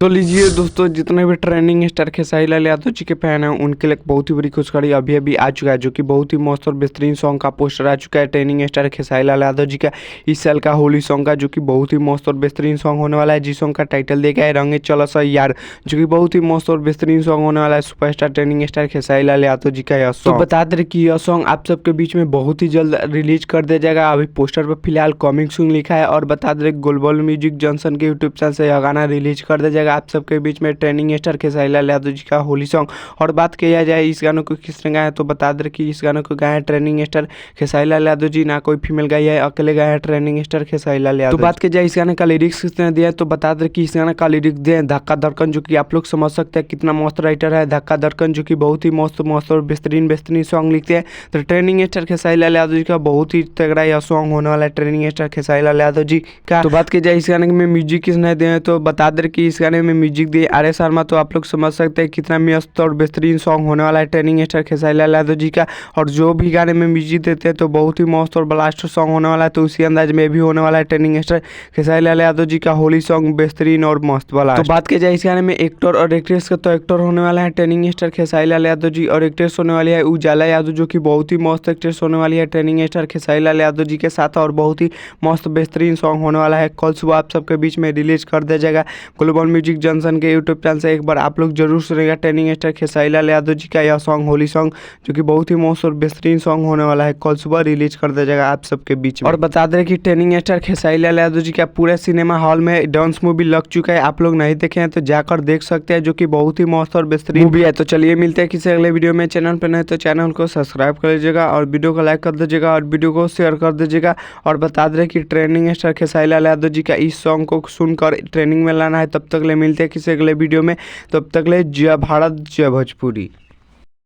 तो लीजिए दोस्तों, जितने भी ट्रेंडिंग स्टार खेसारी लाल यादव जी के फैन हैं उनके लिए बहुत ही बड़ी खुशखबरी अभी अभी आ चुका है, जो कि बहुत ही मस्त और बेहतरीन सॉन्ग का पोस्टर आ चुका है ट्रेंडिंग स्टार खेसारी लाल यादव जी का इस साल का होली सॉन्ग का, जो कि बहुत ही मस्त और बेहतरीन सॉन्ग होने वाला है। जिस सॉन्ग का टाइटल देखा है रंगे चलो सा यार, जो कि बहुत ही मस्त और बेहतरीन सॉन्ग होने वाला है superstar trending star Khesari Lal Yadav ji का यह सॉन्ग। तो बता दें कि यह सॉन्ग आप सबके बीच में बहुत ही जल्द रिलीज कर दिया जाएगा। अभी पोस्टर पर फिलहाल कमिंग सून लिखा है और बता दें ग्लोबल म्यूजिक जॉनसन के यूट्यूब चैनल से यह गाना रिलीज कर दिया जाएगा आप सबके बीच में ट्रेंडिंग स्टार खेसारी लाल यादव जी का होली सॉन्ग। और बात किया जाए इस गानों को किसने गाया, तो बता दें कि इस गानों को गाया है ट्रेंडिंग स्टार खेसारी लाल यादव जी, ना कोई फीमेल गाई है, अकेले गाया है ट्रेंडिंग स्टार खेसारी लाल यादव। तो बात की जाए इस गाने का लिरिक्स किसने दिया है, तो बता दें कि इस गाने का लिरिक्स दिया है धक्का धड़कन, जो कि आप लोग समझ सकते हैं कितना मस्त राइटर है धक्का धड़कन, जो कि बहुत ही मस्त मस्त और बेहतरीन सॉन्ग लिखते हैं। तो ट्रेंडिंग स्टार खेसारी लाल यादव जी का बहुत ही तगड़ा यह सॉन्ग होने वाला है ट्रेंडिंग स्टार खेसारी लाल यादव जी का। तो बात की जाए इस गाने में म्यूजिक किसने दिए हैं, तो बता दें कि इस गाने में म्यूजिक दिए आर एस शर्मा। तो आप लोग समझ सकते हैं कितना मस्त और बेहतरीन सॉन्ग होने वाला है ट्रेंडिंग स्टार खेसारी लाल यादव जी का। और जो भी गाने में म्यूजिक देते हैं तो बहुत ही मस्त और ब्लास्टर सॉन्ग होने वाला है, तो उसी अंदाज में भी होने वाला है ट्रेंडिंग स्टार खेसारी लाल यादव जी का होली सॉन्ग बेहतरीन और मस्त वाला। तो बात की जाए इस गाने में एक्टर और एक्ट्रेस का, तो एक्टर होने वाला है ट्रेंडिंग स्टार खेसारी लाल यादव जी और एक्ट्रेस होने वाली है उजाला यादव, जो कि बहुत ही मस्त एक्ट्रेस होने वाली है ट्रेंडिंग स्टार खेसारी लाल यादव जी के साथ। और बहुत ही मस्त बेहतरीन सॉन्ग होने वाला है, कल सुबह आप सबके बीच में रिलीज कर दिया जाएगा ग्लोबल म्यूजिक जॉनसन के यूट्यूब चैनल से। एक बार आप लोग जरूर सुनेगा ट्रेंडिंग स्टार खेसारी लाल यादव जी का यह सॉन्ग होली सॉन्ग, जो कि बहुत ही मस्त और बेहतरीन सॉन्ग होने वाला है, कल सुबह रिलीज कर दिया जाएगा आप सबके बीच में। और बता दें कि ट्रेंडिंग स्टार खेसारी लाल यादव जी का पूरे सिनेमा हॉल में डांस मूवी लग चुका है, आप लोग नहीं देखे हैं तो जाकर देख सकते हैं, जो कि बहुत ही मस्त और बेहतरीन मूवी है। तो चलिए मिलते हैं किसी अगले वीडियो में। चैनल पर नहीं तो चैनल को सब्सक्राइब कर लीजिएगा और वीडियो को लाइक कर दीजिएगा और वीडियो को शेयर कर दीजिएगा। और बता दें कि ट्रेंडिंग स्टार खेसारी लाल यादव जी का इस सॉन्ग को सुनकर ट्रेनिंग में लाना है। तब तक ले मिलते हैं किसी अगले वीडियो में, तब तक ले जय भारत जय भोजपुरी।